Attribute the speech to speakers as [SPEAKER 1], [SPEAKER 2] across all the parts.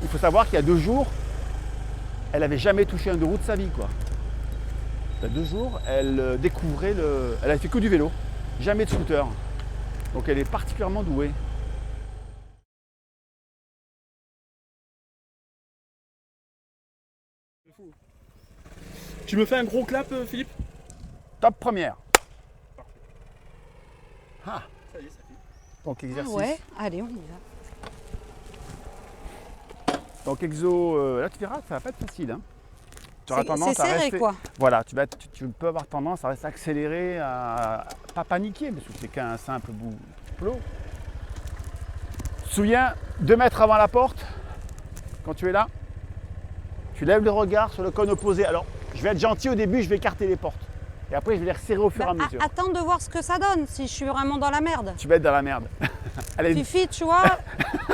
[SPEAKER 1] il faut savoir qu'il y a 2 jours, elle n'avait jamais touché un 2 roues de sa vie, quoi. Il y a 2 jours, elle découvrait le... Elle avait fait que du vélo, jamais de scooter. Donc elle est particulièrement douée.
[SPEAKER 2] Tu me fais un gros clap, Philippe?
[SPEAKER 1] Top première. Ah,
[SPEAKER 2] Ça y est, ça fait.
[SPEAKER 1] donc exercice.
[SPEAKER 3] Ouais, allez, on y va.
[SPEAKER 1] Donc exo, là tu verras, ça va pas être facile. Hein. Tu auras
[SPEAKER 3] C'est
[SPEAKER 1] tendance à
[SPEAKER 3] serré,
[SPEAKER 1] rester.
[SPEAKER 3] quoi.
[SPEAKER 1] Voilà, tu peux avoir tendance à rester accéléré, à pas paniquer, parce que c'est qu'un simple boulot. Tu te souviens, 2 mètres avant la porte, quand tu es là, tu lèves le regard sur le cône opposé. Alors, je vais être gentil au début, je vais écarter les portes. Et après, je vais les resserrer au fur et à mesure.
[SPEAKER 3] Attends de voir ce que ça donne, si je suis vraiment dans la merde.
[SPEAKER 1] Tu vas être dans la merde. Allez,
[SPEAKER 3] Fifi, tu vois,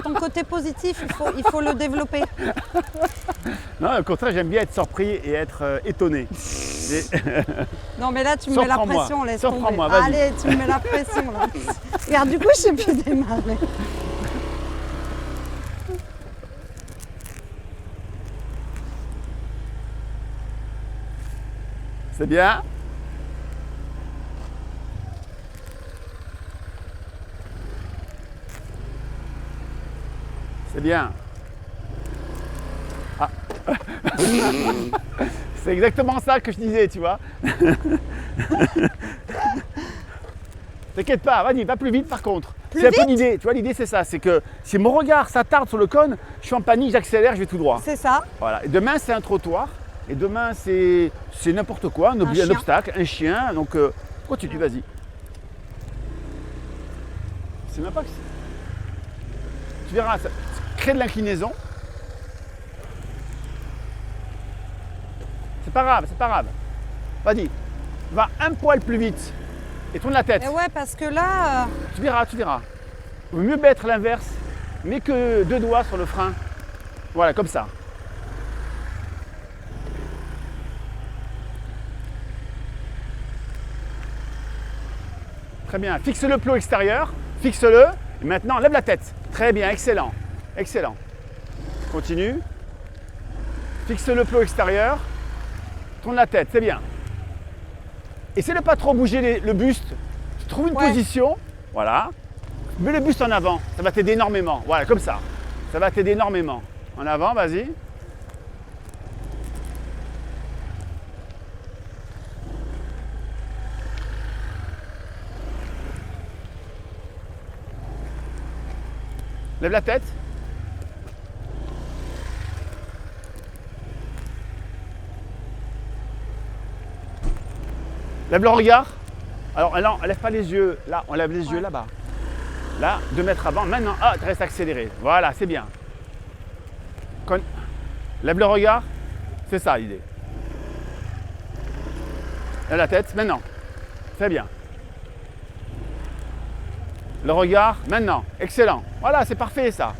[SPEAKER 3] ton côté positif, il faut le développer.
[SPEAKER 1] non, au contraire, j'aime bien être surpris et être étonné.
[SPEAKER 3] Non, mais là, tu me mets la
[SPEAKER 1] Surprends-moi,
[SPEAKER 3] pression, laisse tomber.
[SPEAKER 1] surprends-moi, vas-y.
[SPEAKER 3] Allez, tu me mets la pression, là. Regarde, du coup, je sais plus démarrer.
[SPEAKER 1] C'est bien. C'est bien. Ah. C'est exactement ça que je disais, tu vois. T'inquiète pas, vas-y, va plus vite par contre. C'est un peu l'idée, tu vois, l'idée c'est ça, c'est que si mon regard s'attarde sur le cône, je suis en panique, j'accélère, je vais tout droit.
[SPEAKER 3] C'est ça.
[SPEAKER 1] Voilà. Et demain c'est un trottoir, et demain c'est n'importe quoi, un
[SPEAKER 3] chien.
[SPEAKER 1] obstacle, un chien, donc continue, vas-y. C'est même pas que c'est... Tu verras, ça crée de l'inclinaison. C'est pas grave, c'est pas grave. Vas-y, va un poil plus vite et tourne la tête.
[SPEAKER 3] Et ouais, parce que là,
[SPEAKER 1] Tu verras, tu verras. Il vaut mieux mettre l'inverse, mais que 2 doigts sur le frein. Voilà, comme ça. Très bien. Fixe le plot extérieur. Fixe-le. Et maintenant, lève la tête. Très bien, excellent. Excellent. Continue. Fixe le plot extérieur. Tourne la tête, c'est bien. Essaie de ne pas trop bouger le buste. Tu trouves une
[SPEAKER 3] Ouais.
[SPEAKER 1] position. Voilà. Mets le buste en avant. Ça va t'aider énormément. Voilà, comme ça. Ça va t'aider énormément. En avant, vas-y. Lève la tête. Lève le regard. Alors, non, lève pas les yeux. Là, on lève les yeux là-bas. Là, 2 mètres avant. Maintenant, tu restes accéléré. Voilà, c'est bien. Lève le regard. C'est ça l'idée. Lève la tête. Maintenant. Très bien. Le regard. Maintenant. Excellent. Voilà, c'est parfait ça.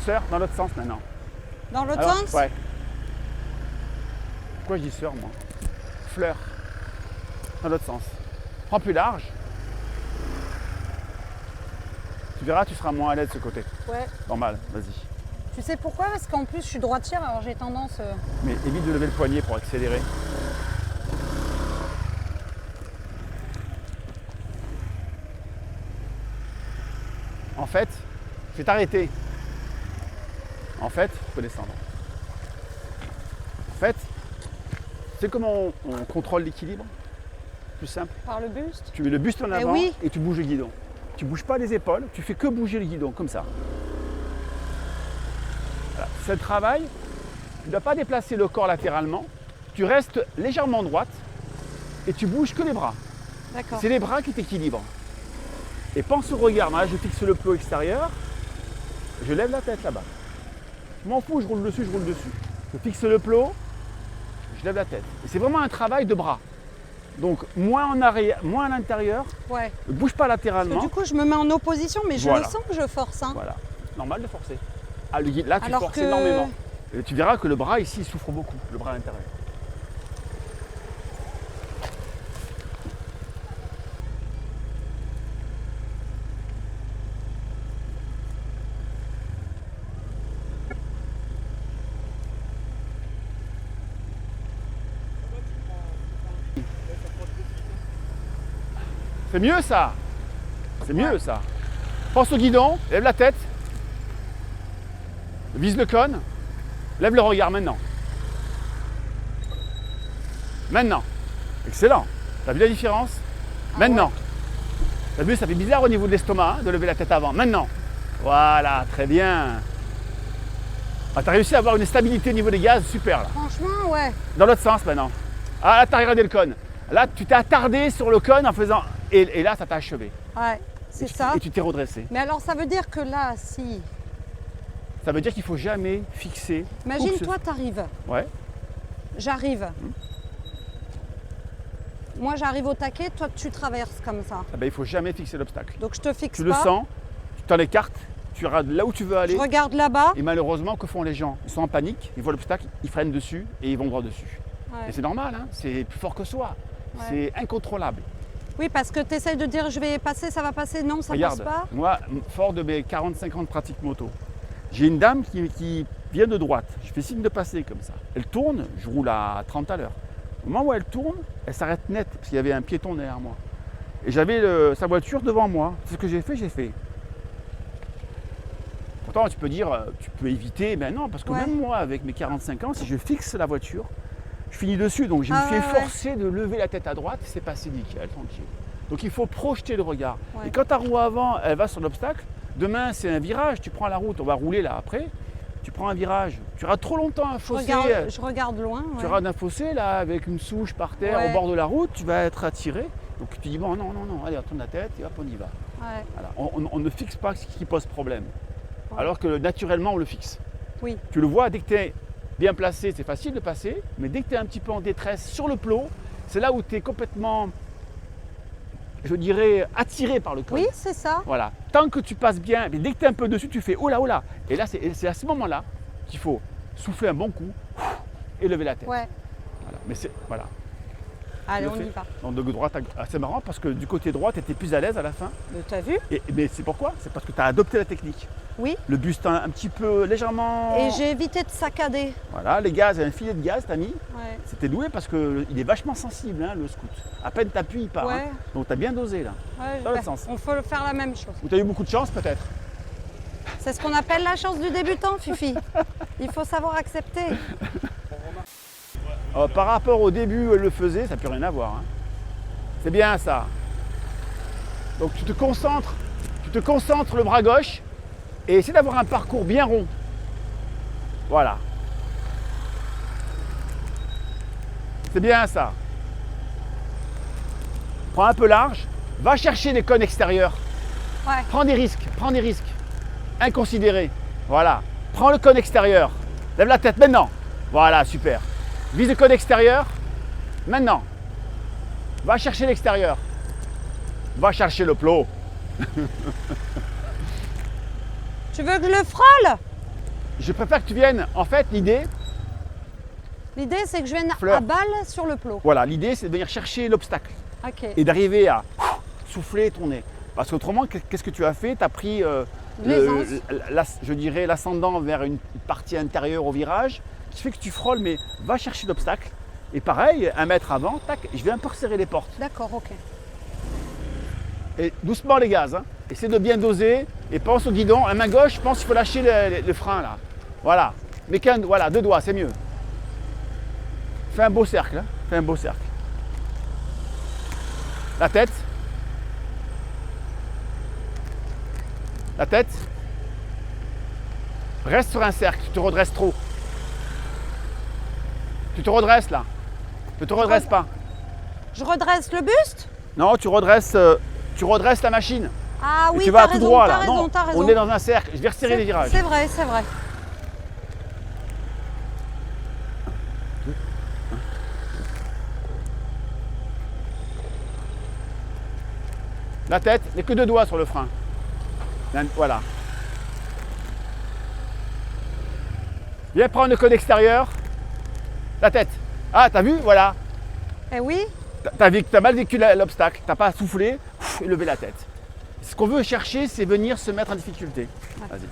[SPEAKER 1] Sœur, dans l'autre sens maintenant.
[SPEAKER 3] dans l'autre
[SPEAKER 1] Alors,
[SPEAKER 3] sens,
[SPEAKER 1] ouais. Pourquoi je dis sœur, moi? Fleur. Dans l'autre sens. Prends plus large. Tu verras, tu seras moins à l'aise de ce côté.
[SPEAKER 3] ouais.
[SPEAKER 1] Normal, vas-y.
[SPEAKER 3] Tu sais pourquoi? Parce qu'en plus, je suis droitière, alors j'ai tendance...
[SPEAKER 1] Mais évite de lever le poignet pour accélérer. En fait, je vais t'arrêter. En fait, il faut descendre. En fait, c'est comment on contrôle l'équilibre? Plus simple.
[SPEAKER 3] Par le buste.
[SPEAKER 1] Tu mets le buste en avant
[SPEAKER 3] oui.
[SPEAKER 1] et tu bouges le guidon. Tu ne bouges pas les épaules, tu fais que bouger le guidon, comme ça. Voilà. C'est le travail. Tu ne dois pas déplacer le corps latéralement. Tu restes légèrement droite et tu bouges que les bras.
[SPEAKER 3] D'accord.
[SPEAKER 1] C'est les bras qui t'équilibrent. Et pense au regard. Là, je fixe le plot extérieur. Je lève la tête là-bas. Je m'en fous, je roule dessus, je roule dessus. Je fixe le plot, je lève la tête. Et c'est vraiment un travail de bras. Donc moins en arrière, moins à l'intérieur,
[SPEAKER 3] Ouais.
[SPEAKER 1] ne bouge pas
[SPEAKER 3] Parce que
[SPEAKER 1] latéralement.
[SPEAKER 3] du coup, je me mets en opposition, mais je
[SPEAKER 1] Voilà.
[SPEAKER 3] le sens que je force. Hein.
[SPEAKER 1] Voilà, normal de forcer. Ah, là, tu
[SPEAKER 3] Alors
[SPEAKER 1] forces
[SPEAKER 3] que-
[SPEAKER 1] énormément. Et tu verras que le bras ici il souffre beaucoup, le bras à l'intérieur. C'est mieux ça. C'est mieux
[SPEAKER 3] Ouais.
[SPEAKER 1] ça. Pense au guidon, lève la tête. Vise le cône. Lève le regard maintenant. Maintenant. Excellent. T'as vu la différence?
[SPEAKER 3] Ah
[SPEAKER 1] Maintenant. T'as vu, ça fait bizarre au niveau de l'estomac hein, de lever la tête avant. Maintenant. Voilà, très bien. Ah, t'as réussi à avoir une stabilité au niveau des gaz, super là.
[SPEAKER 3] Franchement, ouais.
[SPEAKER 1] Dans l'autre sens maintenant. Ah là, t'as regardé le cône. Là, tu t'es attardé sur le cône en faisant. Et là, ça t'a achevé.
[SPEAKER 3] Ouais, c'est ça.
[SPEAKER 1] Et tu t'es redressé.
[SPEAKER 3] Mais alors, ça veut dire que là, si.
[SPEAKER 1] Ça veut dire qu'il ne faut jamais fixer.
[SPEAKER 3] Imagine,
[SPEAKER 1] où que ce
[SPEAKER 3] toi, t'arrives.
[SPEAKER 1] soit. Ouais.
[SPEAKER 3] J'arrive. Moi, j'arrive au taquet, toi, tu traverses comme ça.
[SPEAKER 1] Ah ben, il ne faut jamais fixer l'obstacle.
[SPEAKER 3] Donc, je te fixe
[SPEAKER 1] Tu
[SPEAKER 3] pas.
[SPEAKER 1] le sens, tu t'en écartes, tu regardes là où tu veux aller.
[SPEAKER 3] Je regarde là-bas.
[SPEAKER 1] Et malheureusement, que font les gens? Ils sont en panique, ils voient l'obstacle, ils freinent dessus et ils vont droit dessus.
[SPEAKER 3] Ouais.
[SPEAKER 1] Et c'est normal, hein, c'est plus fort que soi.
[SPEAKER 3] Ouais.
[SPEAKER 1] C'est incontrôlable.
[SPEAKER 3] Oui, parce que tu essayes de dire je vais passer, ça va passer. Non, ça
[SPEAKER 1] Regarde,
[SPEAKER 3] passe pas.
[SPEAKER 1] moi, fort de mes 45 ans de pratique moto, j'ai une dame qui vient de droite. Je fais signe de passer comme ça. Elle tourne, je roule à 30 à l'heure. Au moment où elle tourne, elle s'arrête net parce qu'il y avait un piéton derrière moi. Et j'avais sa voiture devant moi. C'est ce que j'ai fait. Pourtant, tu peux dire, tu peux éviter, mais non, parce que
[SPEAKER 3] Ouais.
[SPEAKER 1] même moi, avec mes 45 ans, si je fixe la voiture, je finis dessus. Donc je me
[SPEAKER 3] Ah
[SPEAKER 1] suis
[SPEAKER 3] ouais,
[SPEAKER 1] efforcé de lever la tête à droite, c'est passé nickel, tranquille. Donc il faut projeter le regard.
[SPEAKER 3] Ouais.
[SPEAKER 1] Et quand ta roue avant, elle va sur l'obstacle, demain c'est un virage, tu prends la route, on va rouler là après, tu prends un virage. Tu auras trop longtemps un fossé.
[SPEAKER 3] Je regarde loin.
[SPEAKER 1] Tu
[SPEAKER 3] Ouais.
[SPEAKER 1] auras un fossé là avec une souche par terre
[SPEAKER 3] Ouais.
[SPEAKER 1] au bord de la route, tu vas être attiré. Donc tu dis bon non, allez on tourne la tête et hop on y va.
[SPEAKER 3] Ouais.
[SPEAKER 1] Voilà. On ne fixe pas ce qui pose problème.
[SPEAKER 3] Ouais.
[SPEAKER 1] Alors que naturellement on le fixe.
[SPEAKER 3] Oui.
[SPEAKER 1] Tu le vois, dès que tu es bien placé, c'est facile de passer, mais dès que tu es un petit peu en détresse sur le plot, c'est là où tu es complètement, je dirais, attiré par le cône.
[SPEAKER 3] Oui, c'est ça.
[SPEAKER 1] Voilà. Tant que tu passes bien, mais dès que tu es un peu dessus, tu fais oh là. Et là, c'est à ce moment-là qu'il faut souffler un bon coup et lever la tête.
[SPEAKER 3] Ouais.
[SPEAKER 1] Voilà. Mais c'est voilà.
[SPEAKER 3] Allez,
[SPEAKER 1] Le
[SPEAKER 3] on
[SPEAKER 1] fait.
[SPEAKER 3] y va.
[SPEAKER 1] Donc de droite c'est marrant parce que du côté droit, tu étais plus à l'aise à la fin.
[SPEAKER 3] T'as vu?
[SPEAKER 1] Mais c'est pourquoi? C'est parce que tu as adopté la technique.
[SPEAKER 3] Oui.
[SPEAKER 1] Le buste un petit peu légèrement.
[SPEAKER 3] Et j'ai évité de saccader.
[SPEAKER 1] Voilà, les gaz, un filet de gaz, t'as mis.
[SPEAKER 3] Ouais.
[SPEAKER 1] C'était doué parce qu'il est vachement sensible, hein, le scoot. À peine t'appuies, il part.
[SPEAKER 3] Ouais.
[SPEAKER 1] Hein. Donc t'as bien dosé là.
[SPEAKER 3] Ouais,
[SPEAKER 1] Dans l'autre sens.
[SPEAKER 3] on faut faire la même chose.
[SPEAKER 1] Ou t'as eu beaucoup de chance peut-être.
[SPEAKER 3] C'est ce qu'on appelle la chance du débutant, Fifi. Il faut savoir accepter.
[SPEAKER 1] Par rapport au début où elle le faisait, ça n'a plus rien à voir. Hein. C'est bien ça. Donc tu te concentres le bras gauche et essaie d'avoir un parcours bien rond. Voilà. C'est bien ça. Prends un peu large, va chercher les cônes extérieurs.
[SPEAKER 3] Ouais.
[SPEAKER 1] Prends des risques. Inconsidérés. Voilà. Prends le cône extérieur. Lève la tête maintenant. Voilà, super. Vise le cône extérieur. Maintenant. Va chercher l'extérieur. Va chercher le plot.
[SPEAKER 3] Tu veux que je le frôle?
[SPEAKER 1] Je préfère que tu viennes. En fait, l'idée,
[SPEAKER 3] L'idée, c'est que je vienne
[SPEAKER 1] Fleur.
[SPEAKER 3] à balle sur le plot.
[SPEAKER 1] voilà, l'idée, c'est de venir chercher l'obstacle
[SPEAKER 3] Ok.
[SPEAKER 1] et d'arriver à souffler et tourner. Parce qu'autrement, qu'est-ce que tu as fait? Tu as pris, je dirais, l'ascendant vers une partie intérieure au virage, qui fait que tu frôles, mais va chercher l'obstacle. Et pareil, 1 mètre avant, tac, je vais un peu resserrer les portes.
[SPEAKER 3] D'accord, ok.
[SPEAKER 1] Et doucement les gaz, hein. Essaie de bien doser et pense au guidon. À main gauche, pense qu'il faut lâcher le frein là. Voilà. Mais voilà, 2 doigts, c'est mieux. Fais un beau cercle, hein. Fais un beau cercle. La tête. La tête. Reste sur un cercle, tu te redresses trop. Tu te redresses là. Ne te redresse pas.
[SPEAKER 3] Je redresse le buste?
[SPEAKER 1] Non, tu redresses la machine.
[SPEAKER 3] Ah
[SPEAKER 1] Et
[SPEAKER 3] oui,
[SPEAKER 1] tu vas
[SPEAKER 3] t'as
[SPEAKER 1] tout
[SPEAKER 3] raison,
[SPEAKER 1] droit
[SPEAKER 3] t'as
[SPEAKER 1] là.
[SPEAKER 3] raison,
[SPEAKER 1] Non,
[SPEAKER 3] t'as raison.
[SPEAKER 1] on est dans un cercle. Je vais resserrer les virages.
[SPEAKER 3] C'est vrai, c'est vrai.
[SPEAKER 1] La tête, il n'y a que 2 doigts sur le frein. Voilà. Viens prendre le cône extérieur. La tête. Ah, t'as vu? Voilà.
[SPEAKER 3] Eh oui,
[SPEAKER 1] T'as mal vécu l'obstacle. T'as pas soufflé et levé la tête. Ce qu'on veut chercher, c'est venir se mettre en difficulté.
[SPEAKER 3] Ouais.
[SPEAKER 1] Vas-y.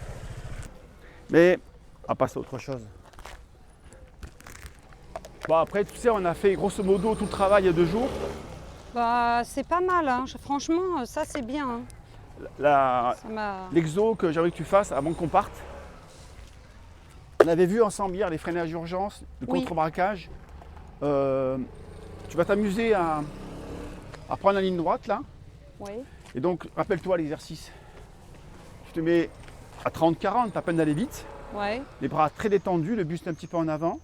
[SPEAKER 1] Mais on va passer à autre chose. Bon, après, tu sais, on a fait grosso modo tout le travail il y a 2 jours.
[SPEAKER 3] Bah, c'est pas mal, hein. Franchement, ça c'est bien, hein.
[SPEAKER 1] La-
[SPEAKER 3] Ça m'a...
[SPEAKER 1] L'exo que j'ai envie que tu fasses avant qu'on parte. On avait vu ensemble hier les freinages d'urgence, le
[SPEAKER 3] Oui.
[SPEAKER 1] contre-braquage. Tu vas t'amuser à prendre la ligne droite là.
[SPEAKER 3] Oui.
[SPEAKER 1] Et donc, rappelle-toi l'exercice. Tu te mets à 30-40, pas peine d'aller vite.
[SPEAKER 3] Ouais.
[SPEAKER 1] Les bras très détendus, le buste un petit peu en avant.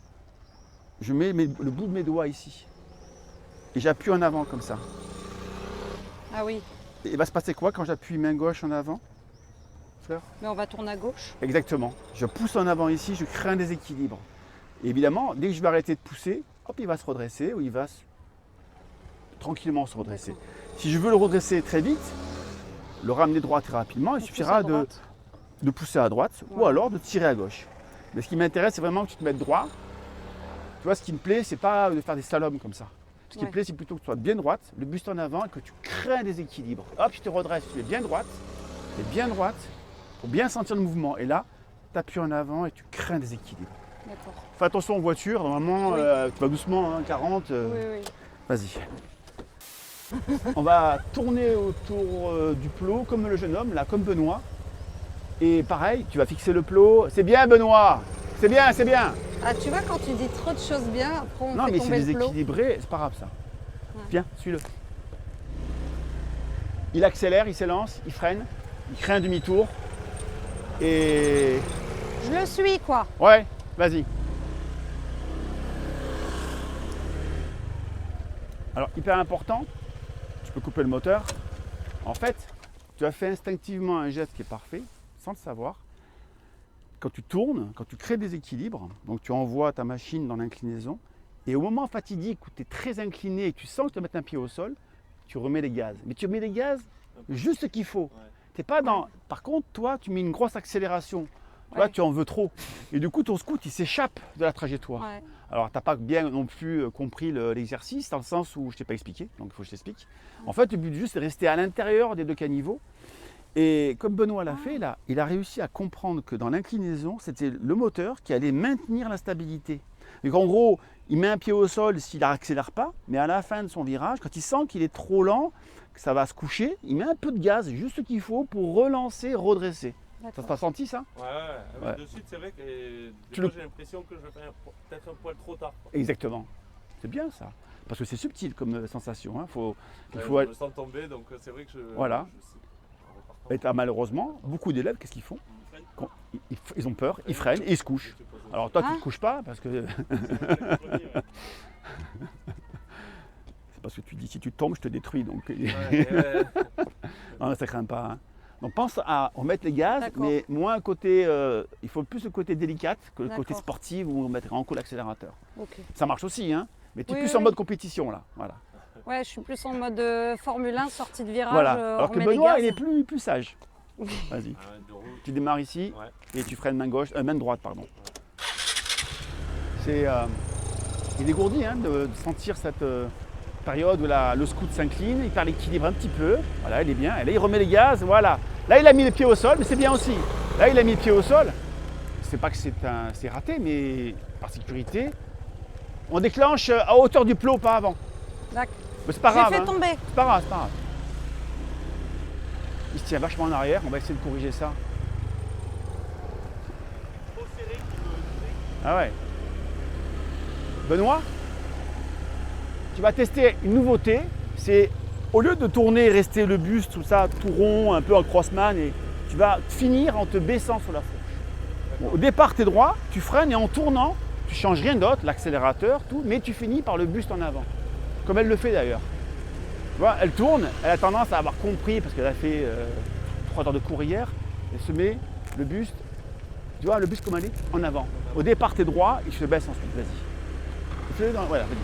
[SPEAKER 1] Je mets le bout de mes doigts ici. Et j'appuie en avant comme ça.
[SPEAKER 3] Ah oui.
[SPEAKER 1] Et il va se passer quoi quand j'appuie main gauche en avant, Fleur?
[SPEAKER 3] Mais on va tourner à gauche.
[SPEAKER 1] Exactement. Je pousse en avant ici, je crée un déséquilibre. Et évidemment, dès que je vais arrêter de pousser, hop, il va se redresser ou il va tranquillement se redresser.
[SPEAKER 3] D'accord.
[SPEAKER 1] Si je veux le redresser très vite, le ramener droit très rapidement, il
[SPEAKER 3] On
[SPEAKER 1] suffira
[SPEAKER 3] pousse à droite.
[SPEAKER 1] de pousser à droite ou
[SPEAKER 3] Ouais.
[SPEAKER 1] alors de tirer à gauche. Mais ce qui m'intéresse, c'est vraiment que tu te mettes droit. Tu vois, ce qui me plaît, c'est pas de faire des slaloms comme ça. Ce qui me
[SPEAKER 3] Ouais.
[SPEAKER 1] plaît, c'est plutôt que tu sois bien droite, le buste en avant et que tu crées un déséquilibre. Hop, tu te redresses, tu es bien droite, pour bien sentir le mouvement. Et là, tu appuies en avant et tu crées un déséquilibre.
[SPEAKER 3] D'accord.
[SPEAKER 1] Fais attention en voiture, normalement,
[SPEAKER 3] Oui.
[SPEAKER 1] tu vas doucement, hein, 40.
[SPEAKER 3] Oui, oui.
[SPEAKER 1] Vas-y. On va tourner autour du plot comme le jeune homme, là, comme Benoît. Et pareil, tu vas fixer le plot. C'est bien, Benoît. C'est bien, c'est bien.
[SPEAKER 3] Ah, tu vois, quand tu dis trop de choses bien, après on
[SPEAKER 1] Non,
[SPEAKER 3] fait
[SPEAKER 1] mais c'est
[SPEAKER 3] tomber le plot.
[SPEAKER 1] déséquilibré, c'est pas grave ça.
[SPEAKER 3] Ouais.
[SPEAKER 1] Viens, suis-le. Il accélère, il s'élance, il freine, il crée un demi-tour. Et.
[SPEAKER 3] Je le suis, quoi.
[SPEAKER 1] Ouais, vas-y. Alors, hyper important, tu peux couper le moteur. En fait, tu as fait instinctivement un geste qui est parfait, sans le savoir. Quand tu tournes, quand tu crées des équilibres, donc tu envoies ta machine dans l'inclinaison, et au moment fatidique où tu es très incliné et que tu sens que tu vas mettre un pied au sol, tu remets les gaz. Mais tu remets les gaz juste ce qu'il faut. T'es pas dans... Par contre, toi, tu mets une grosse accélération. Tu vois,
[SPEAKER 3] Ouais.
[SPEAKER 1] tu en veux trop. Et du coup, ton scoot, il s'échappe de la trajectoire.
[SPEAKER 3] Ouais.
[SPEAKER 1] Alors, tu n'as pas bien non plus compris l'exercice, dans le sens où je ne t'ai pas expliqué, donc il faut que je t'explique. En fait, le but juste, c'est de rester à l'intérieur des deux caniveaux. Et comme Benoît l'a fait, là, il a réussi à comprendre que dans l'inclinaison, c'était le moteur qui allait maintenir la stabilité. Donc en gros, il met un pied au sol s'il n'accélère pas, mais à la fin de son virage, quand il sent qu'il est trop lent, que ça va se coucher, il met un peu de gaz, juste ce qu'il faut pour relancer, redresser. Ça
[SPEAKER 3] D'accord.
[SPEAKER 1] t'a senti ça?
[SPEAKER 2] Ouais.
[SPEAKER 1] Ouais.
[SPEAKER 2] De suite, c'est vrai que des
[SPEAKER 1] Tu
[SPEAKER 2] fois,
[SPEAKER 1] le-
[SPEAKER 2] j'ai l'impression que je fais peut-être un poil trop tard. Quoi.
[SPEAKER 1] Exactement. C'est bien ça. Parce que c'est subtil comme sensation. Hein. Il
[SPEAKER 2] Ouais,
[SPEAKER 1] faut
[SPEAKER 2] je me sens tomber, donc c'est vrai que je.
[SPEAKER 1] Voilà.
[SPEAKER 2] je sais. En repartant,
[SPEAKER 1] Et t'as malheureusement, beaucoup d'élèves, qu'est-ce qu'ils font?
[SPEAKER 2] on freine.
[SPEAKER 1] Quand ils ont peur, ils freinent et ils se couchent.
[SPEAKER 2] Je te pose-
[SPEAKER 1] Alors toi, tu
[SPEAKER 3] Ah.
[SPEAKER 1] ne te couches pas parce que
[SPEAKER 2] Ouais,
[SPEAKER 1] c'est parce que tu dis si tu tombes, je te détruis. Donc
[SPEAKER 2] ouais.
[SPEAKER 1] non, ça craint pas. Hein. Donc pense à remettre les gaz,
[SPEAKER 3] D'accord.
[SPEAKER 1] mais moins un côté. Il faut plus le côté délicat que le côté
[SPEAKER 3] D'accord.
[SPEAKER 1] sportif où on mettra en coup l'accélérateur.
[SPEAKER 3] Ok.
[SPEAKER 1] Ça marche aussi, hein. Mais tu es
[SPEAKER 3] Oui,
[SPEAKER 1] plus
[SPEAKER 3] oui,
[SPEAKER 1] en mode
[SPEAKER 3] oui.
[SPEAKER 1] compétition là. Voilà.
[SPEAKER 3] Ouais, je suis plus en mode Formule 1, sortie de virage.
[SPEAKER 1] Voilà.
[SPEAKER 3] on
[SPEAKER 1] Alors que
[SPEAKER 3] remet les
[SPEAKER 1] Benoît,
[SPEAKER 3] gaz.
[SPEAKER 1] il est plus sage. Vas-y.
[SPEAKER 2] Ah, de route.
[SPEAKER 1] Tu démarres ici
[SPEAKER 2] Ouais.
[SPEAKER 1] et tu freines main gauche, main droite, pardon. C'est, il est gourdi hein, de sentir cette période où le scoot s'incline, il perd l'équilibre un petit peu. Voilà, il est bien. Et là, il remet les gaz. Voilà. Là, il a mis le pied au sol, mais c'est bien aussi. Là, il a mis le pied au sol. C'est pas que c'est raté, mais par sécurité, on déclenche à hauteur du plot, pas avant.
[SPEAKER 3] D'accord.
[SPEAKER 1] Mais c'est pas
[SPEAKER 3] J'ai
[SPEAKER 1] grave.
[SPEAKER 3] fait
[SPEAKER 1] Hein.
[SPEAKER 3] tomber.
[SPEAKER 1] C'est pas grave, c'est pas grave. Il se tient vachement en arrière. On va essayer de corriger ça.
[SPEAKER 2] Trop serré qui me.
[SPEAKER 1] Ah ouais. Benoît, tu vas tester une nouveauté. C'est au lieu de tourner et rester le buste, tout ça, tout rond, un peu en crossman, et tu vas finir en te baissant sur la fourche. Bon, au départ, tu es droit, tu freines et en tournant, tu changes rien d'autre, l'accélérateur, tout, mais tu finis par le buste en avant. Comme elle le fait d'ailleurs. Tu vois, elle tourne, elle a tendance à avoir compris, parce qu'elle a fait 3 heures de cours hier, elle se met le buste, tu vois, le buste comme elle est, en avant. Au départ, tu es droit et je te baisse ensuite, vas-y. Fais-le dans- Voilà, vas-y.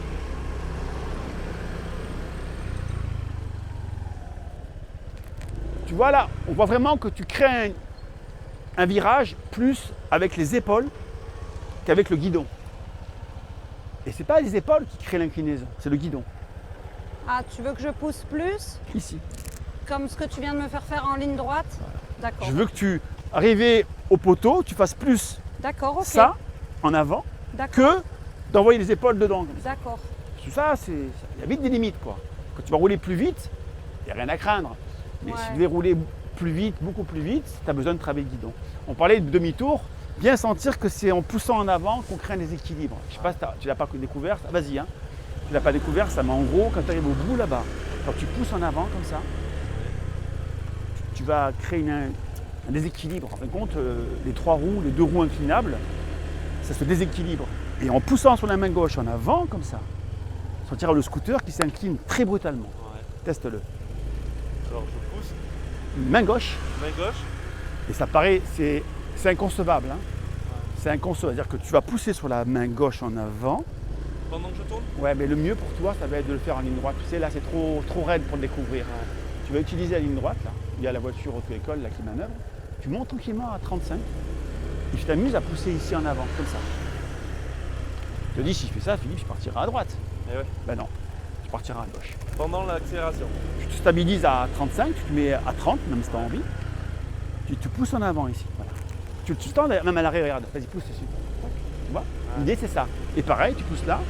[SPEAKER 1] Tu vois là, on voit vraiment que tu crées un virage plus avec les épaules qu'avec le guidon. Et c'est pas les épaules qui créent l'inclinaison, c'est le guidon.
[SPEAKER 3] Ah, tu veux que je pousse plus,
[SPEAKER 1] Ici.
[SPEAKER 3] comme ce que tu viens de me faire en ligne droite? D'accord.
[SPEAKER 1] Je veux que tu, arrivé au poteau, tu fasses plus
[SPEAKER 3] D'accord, ok.
[SPEAKER 1] ça en avant
[SPEAKER 3] D'accord.
[SPEAKER 1] que d'envoyer les épaules dedans. Comme ça.
[SPEAKER 3] D'accord.
[SPEAKER 1] Tout ça, il y a vite des limites quoi. Quand tu vas rouler plus vite, il n'y a rien à craindre. Mais
[SPEAKER 3] Ouais.
[SPEAKER 1] si tu devais rouler plus vite, beaucoup plus vite, tu as besoin de travailler le guidon. On parlait de demi-tour, bien sentir que c'est en poussant en avant qu'on crée un déséquilibre. Je ne sais pas si tu ne l'as pas découvert, vas-y, hein. Tu ne l'as pas découvert, ça, mais en gros, quand tu arrives au bout là-bas, quand tu pousses en avant comme ça, tu vas créer un déséquilibre. En fin de compte, les 3 roues, les 2 roues inclinables, ça se déséquilibre. Et en poussant sur la main gauche en avant, comme ça, tu sentiras le scooter qui s'incline très brutalement.
[SPEAKER 2] Ouais.
[SPEAKER 1] Teste-le.
[SPEAKER 2] Alors je pousse,
[SPEAKER 1] Main gauche,
[SPEAKER 2] main gauche.
[SPEAKER 1] et ça paraît, c'est inconcevable. Hein. C'est inconcevable. C'est-à-dire que tu vas pousser sur la main gauche en avant.
[SPEAKER 2] Pendant que je tourne.
[SPEAKER 1] Ouais, mais le mieux pour toi, ça va être de le faire en ligne droite. Tu sais, là, c'est trop raide pour le découvrir. Tu vas utiliser la ligne droite, là. Il y a la voiture auto-école là, qui manœuvre. Tu montes tranquillement à 35 et tu t'amuses à pousser ici en avant, comme ça. Je te dis, si je fais ça, Philippe, je partirai à droite.
[SPEAKER 2] Et ouais.
[SPEAKER 1] Ben non, je partirai à gauche.
[SPEAKER 2] Pendant l'accélération.
[SPEAKER 1] Tu te stabilises à 35, tu te mets à 30, même si tu as envie. Tu pousses en avant ici. Voilà. Tu tends même à l'arrière, regarde. Vas-y, pousse dessus. Tu vois? L'idée, c'est ça. Et pareil, tu pousses là.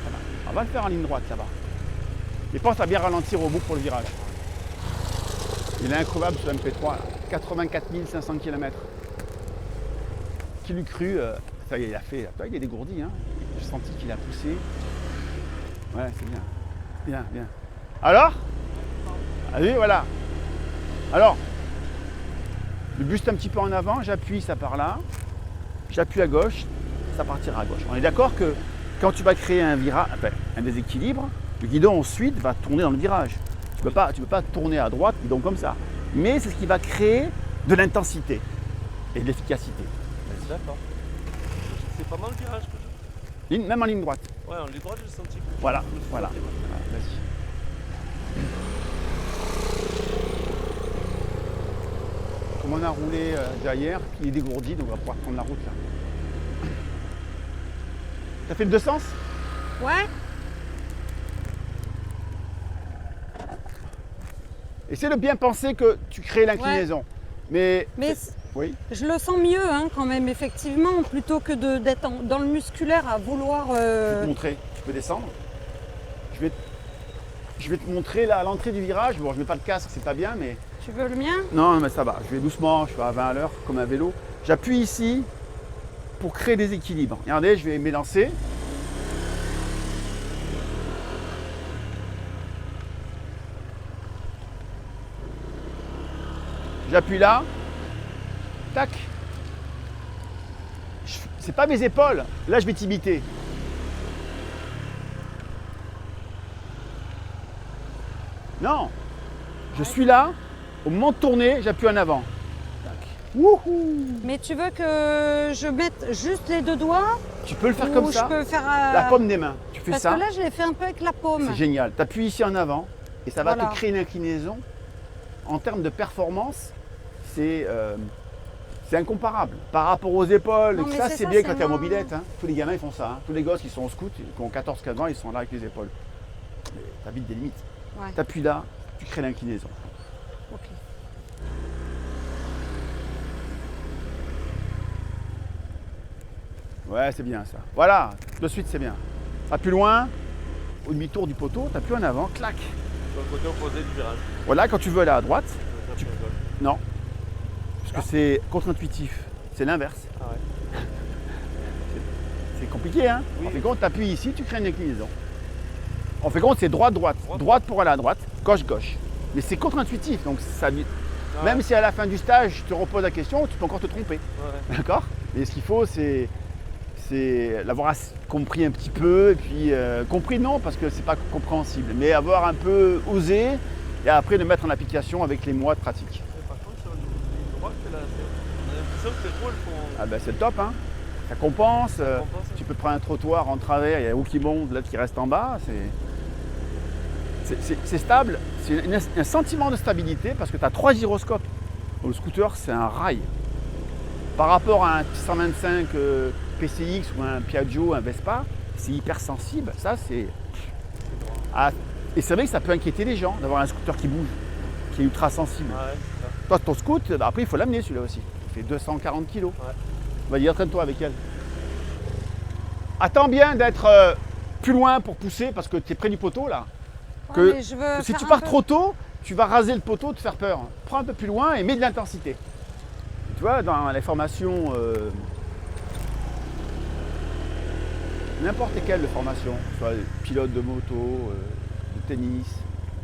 [SPEAKER 1] Voilà. On va le faire en ligne droite là-bas. Et pense à bien ralentir au bout pour le virage. Il est incroyable ce MP3, là. 84 500 km. Qui l'eût cru, ça y est, il a fait. Il est dégourdi. Hein. J'ai senti qu'il a poussé. Ouais, c'est bien. Bien, bien. Alors? Allez, voilà. Alors, le buste un petit peu en avant, j'appuie, ça part là. J'appuie à gauche, ça partira à gauche. On est d'accord que quand tu vas créer un virage, enfin, un déséquilibre, le guidon ensuite va tourner dans le virage. Tu peux pas tourner à droite, guidon comme ça. Mais c'est ce qui va créer de l'intensité et de l'efficacité.
[SPEAKER 2] D'accord. C'est pas mal le virage que je...
[SPEAKER 1] Même en ligne droite.
[SPEAKER 2] Ouais, en ligne droite, j'ai senti que...
[SPEAKER 1] Voilà,
[SPEAKER 2] je me suis
[SPEAKER 1] voilà.
[SPEAKER 2] senti mal.
[SPEAKER 1] Voilà, vas-y. Comme on a roulé derrière, il est dégourdi, donc on va pouvoir prendre la route là. T'as fait le deux sens?
[SPEAKER 3] Ouais.
[SPEAKER 1] Essaie de bien penser que tu crées l'inclinaison. Mais
[SPEAKER 3] Mais
[SPEAKER 1] oui,
[SPEAKER 3] je le sens mieux hein, quand même, effectivement, plutôt que d'être dans le musculaire à vouloir.
[SPEAKER 1] je vais te montrer. Tu peux descendre. Je vais te montrer là à l'entrée du virage. Bon, je mets pas le casque, c'est pas bien, mais
[SPEAKER 3] Tu veux le mien?
[SPEAKER 1] non, mais ça va. Je vais doucement, je vais à 20 à l'heure comme un vélo. J'appuie ici pour créer des équilibres. Regardez, je vais m'élancer. J'appuie là. Tac. C'est pas mes épaules. Là, je vais t'imiter. Non. Je suis là. Au moment de tourner, j'appuie en avant. Tac. Wouhou.
[SPEAKER 3] Mais tu veux que je mette juste les 2 doigts?
[SPEAKER 1] Tu peux le faire
[SPEAKER 3] Ou
[SPEAKER 1] comme
[SPEAKER 3] je
[SPEAKER 1] ça.
[SPEAKER 3] peux faire.
[SPEAKER 1] La paume des mains. Tu fais
[SPEAKER 3] Parce
[SPEAKER 1] ça.
[SPEAKER 3] que là, je l'ai fait un peu avec la paume.
[SPEAKER 1] C'est génial. Tu appuies ici en avant et ça va
[SPEAKER 3] Voilà.
[SPEAKER 1] te créer une inclinaison. En termes de performance, c'est incomparable. Par rapport aux épaules,
[SPEAKER 3] Non,
[SPEAKER 1] et
[SPEAKER 3] mais
[SPEAKER 1] ça
[SPEAKER 3] c'est
[SPEAKER 1] c'est
[SPEAKER 3] ça,
[SPEAKER 1] bien
[SPEAKER 3] c'est
[SPEAKER 1] quand tu es à
[SPEAKER 3] moins-
[SPEAKER 1] mobilette. Hein. Tous les gamins ils font ça. Hein. Tous les gosses qui sont au scout, qui ont 14-15 ans, ils sont là avec les épaules. Mais tu as vite des limites.
[SPEAKER 3] Ouais.
[SPEAKER 1] Tu appuies là, tu crées l'inclinaison.
[SPEAKER 3] Ok.
[SPEAKER 1] Ouais, c'est bien ça. Voilà, de suite c'est bien. Pas plus loin, au demi-tour du poteau, tu appuies en avant, clac.
[SPEAKER 2] Sur le côté opposé du virage.
[SPEAKER 1] Voilà, quand tu veux aller à droite,
[SPEAKER 2] J'appuie à gauche.
[SPEAKER 1] non. Parce que c'est contre-intuitif. C'est l'inverse.
[SPEAKER 2] Ah ouais.
[SPEAKER 1] C'est compliqué, hein?
[SPEAKER 2] Oui.
[SPEAKER 1] En fait compte, tu appuies ici, tu crées une inclinaison. En fait compte, c'est droite-droite.
[SPEAKER 2] Droite.
[SPEAKER 1] Droite pour aller à droite, gauche-gauche. Mais c'est contre-intuitif, donc ça,
[SPEAKER 2] Ah
[SPEAKER 1] même
[SPEAKER 2] ouais.
[SPEAKER 1] si à la fin du stage, je te repose la question, tu peux encore te tromper.
[SPEAKER 2] Ouais.
[SPEAKER 1] D'accord? Mais ce qu'il faut, c'est l'avoir compris un petit peu, et puis compris non, parce que c'est pas compréhensible, mais avoir un peu osé, et après le mettre en application avec les mois de pratique.
[SPEAKER 2] Mais par contre, sur la ligne droite, là, on a l'impression que les roues, elles font...
[SPEAKER 1] Ah ben c'est le top, hein? Ça compense.
[SPEAKER 2] compense,
[SPEAKER 1] Tu peux prendre un trottoir en travers, il y a la roue qui monte, l'autre qui reste en bas. C'est stable, c'est un sentiment de stabilité parce que tu as 3 gyroscopes. Le scooter, c'est un rail. Par rapport à un 125 PCX ou un Piaggio, un Vespa, c'est hyper sensible. Ça, c'est. Ah, et c'est vrai que ça peut inquiéter les gens d'avoir un scooter qui bouge, qui est ultra sensible.
[SPEAKER 2] Ouais, c'est ça.
[SPEAKER 1] Toi, ton scoot, bah, après, il faut l'amener celui-là aussi. Il fait 240 kg.
[SPEAKER 2] Ouais.
[SPEAKER 1] Vas-y, entraîne-toi avec elle. Attends bien d'être plus loin pour pousser parce que tu es près du poteau là. Que,
[SPEAKER 3] mais je veux
[SPEAKER 1] que si
[SPEAKER 3] faire
[SPEAKER 1] tu
[SPEAKER 3] un
[SPEAKER 1] pars
[SPEAKER 3] peu-
[SPEAKER 1] trop tôt, tu vas raser le poteau, te faire peur. Prends un peu plus loin et mets de l'intensité. Tu vois, dans les formations, n'importe quelle formation, soit pilote de moto, de tennis,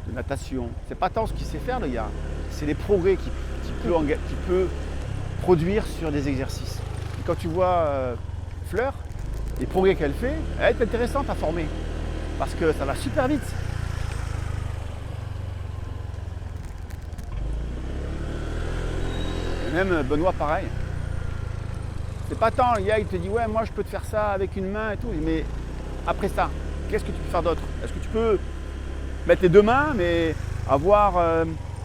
[SPEAKER 1] de natation, c'est pas tant ce qu'il sait faire le gars, c'est les progrès qu'il peut produire sur des exercices. Et quand tu vois Fleur, les progrès qu'elle fait, elle est intéressante à former parce que ça va super vite. Et même Benoît, pareil. C'est pas tant, le gars il te dit ouais moi je peux te faire ça avec une main et tout, mais après ça, qu'est-ce que tu peux faire d'autre? Est-ce que tu peux mettre les deux mains mais avoir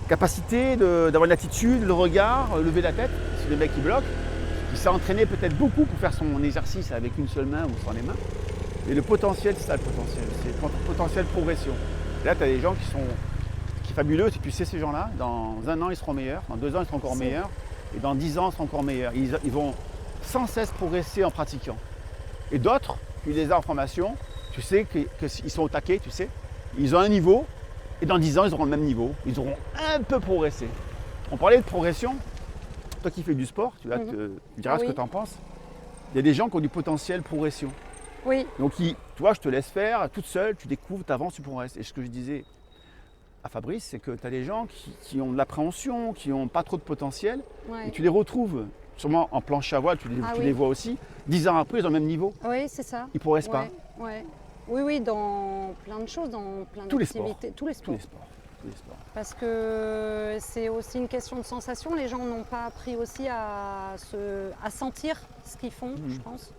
[SPEAKER 1] capacité d'avoir une attitude, le regard, lever la tête? C'est le mec qui bloque, il s'est entraîné peut-être beaucoup pour faire son exercice avec une seule main ou sans les mains. Et le potentiel, c'est ça le potentiel, c'est le potentiel de progression. Et là tu as des gens qui sont fabuleux, et tu sais ces gens-là, dans un an ils seront meilleurs, dans 2 ans ils seront encore meilleurs, et dans 10 ans ils seront encore meilleurs. Ils vont sans cesse progresser en pratiquant. Et d'autres, tu les as en formation, tu sais qu'ils sont au taquet, tu sais, ils ont un niveau, et dans 10 ans ils auront le même niveau, ils auront un peu progressé. On parlait de progression, toi qui fais du sport, tu diras ce que tu en penses. Il y a des gens qui ont du potentiel progression.
[SPEAKER 3] Oui,
[SPEAKER 1] Donc tu vois, je te laisse faire, toute seule, tu découvres, tu avances, tu progresses. Et ce que je disais à Fabrice, c'est que tu as des gens qui ont de l'appréhension, qui n'ont pas trop de potentiel,
[SPEAKER 3] ouais.
[SPEAKER 1] et tu les retrouves sûrement en planche à voile, tu
[SPEAKER 3] oui.
[SPEAKER 1] les vois aussi. 10 ans après, ils ont le même niveau,
[SPEAKER 3] Oui, c'est ça.
[SPEAKER 1] ils ne progressent pas.
[SPEAKER 3] Ouais. Oui, dans plein de choses, dans plein
[SPEAKER 1] Tous les
[SPEAKER 3] d'activités. Tous les sports.
[SPEAKER 1] Tous les sports.
[SPEAKER 3] Parce que c'est aussi une question de sensation. Les gens n'ont pas appris aussi à sentir ce qu'ils font, je pense.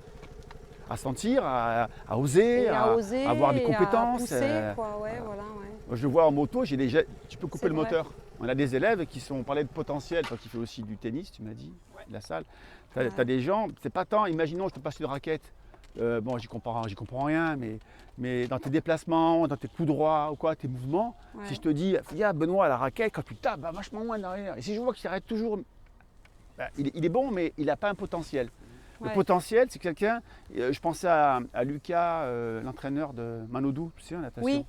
[SPEAKER 1] À sentir, à oser,
[SPEAKER 3] Et
[SPEAKER 1] à
[SPEAKER 3] oser,
[SPEAKER 1] avoir des
[SPEAKER 3] et
[SPEAKER 1] compétences.
[SPEAKER 3] à pousser, quoi. Ouais, voilà, ouais.
[SPEAKER 1] Moi, je le vois en moto, tu peux couper
[SPEAKER 3] C'est
[SPEAKER 1] le
[SPEAKER 3] vrai.
[SPEAKER 1] moteur. On a des élèves qui sont, on parlait de potentiel, toi qui fais aussi du tennis, tu m'as dit, de la salle. Tu as des gens, c'est pas tant, imaginons, je te passe une raquette. Bon, j'y comprends rien, mais dans tes déplacements, dans tes coups droits ou quoi, tes mouvements,
[SPEAKER 3] Ouais.
[SPEAKER 1] si je te dis, Benoît, la raquette, quand tu tapes, vachement moins derrière. Et si je vois qu'il s'arrête toujours, il est bon, mais il n'a pas un potentiel. Le
[SPEAKER 3] Ouais.
[SPEAKER 1] potentiel, c'est quelqu'un, je pensais à Lucas, l'entraîneur de Manodou, tu sais, en natation.
[SPEAKER 3] Oui.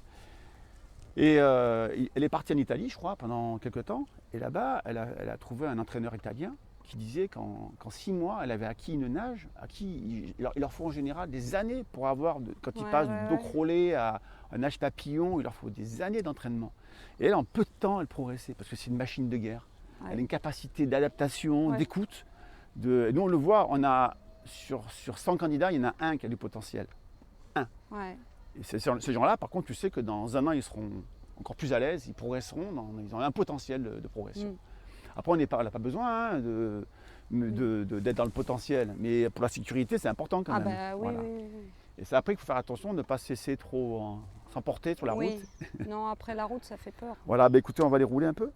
[SPEAKER 1] Et elle est partie en Italie, je crois, pendant quelques temps. Et là-bas, elle a trouvé un entraîneur italien qui disait qu'en 6 mois, elle avait acquis une nage, il leur faut en général des années pour avoir, quand ils passent du dos crawlé à un nage papillon, il leur faut des années d'entraînement. Et elle, en peu de temps, elle progressait, parce que c'est une machine de guerre.
[SPEAKER 3] Ouais.
[SPEAKER 1] Elle a une capacité d'adaptation, d'écoute. Et nous, on le voit, on a sur 100 candidats, il y en a un qui a du potentiel. Un.
[SPEAKER 3] Ouais.
[SPEAKER 1] Et ces gens-là, par contre, tu sais que dans un an, ils seront encore plus à l'aise, ils progresseront, ils ont un potentiel de progression. Après, on n'a pas besoin d'être dans le potentiel, mais pour la sécurité, c'est important quand même.
[SPEAKER 3] Ah bah oui,
[SPEAKER 1] Voilà.
[SPEAKER 3] oui.
[SPEAKER 1] Et c'est après qu'il faut faire attention de ne pas se laisser trop s'emporter sur la route.
[SPEAKER 3] Non, après la route, ça fait peur.
[SPEAKER 1] Voilà, bah écoutez, on va les rouler un peu.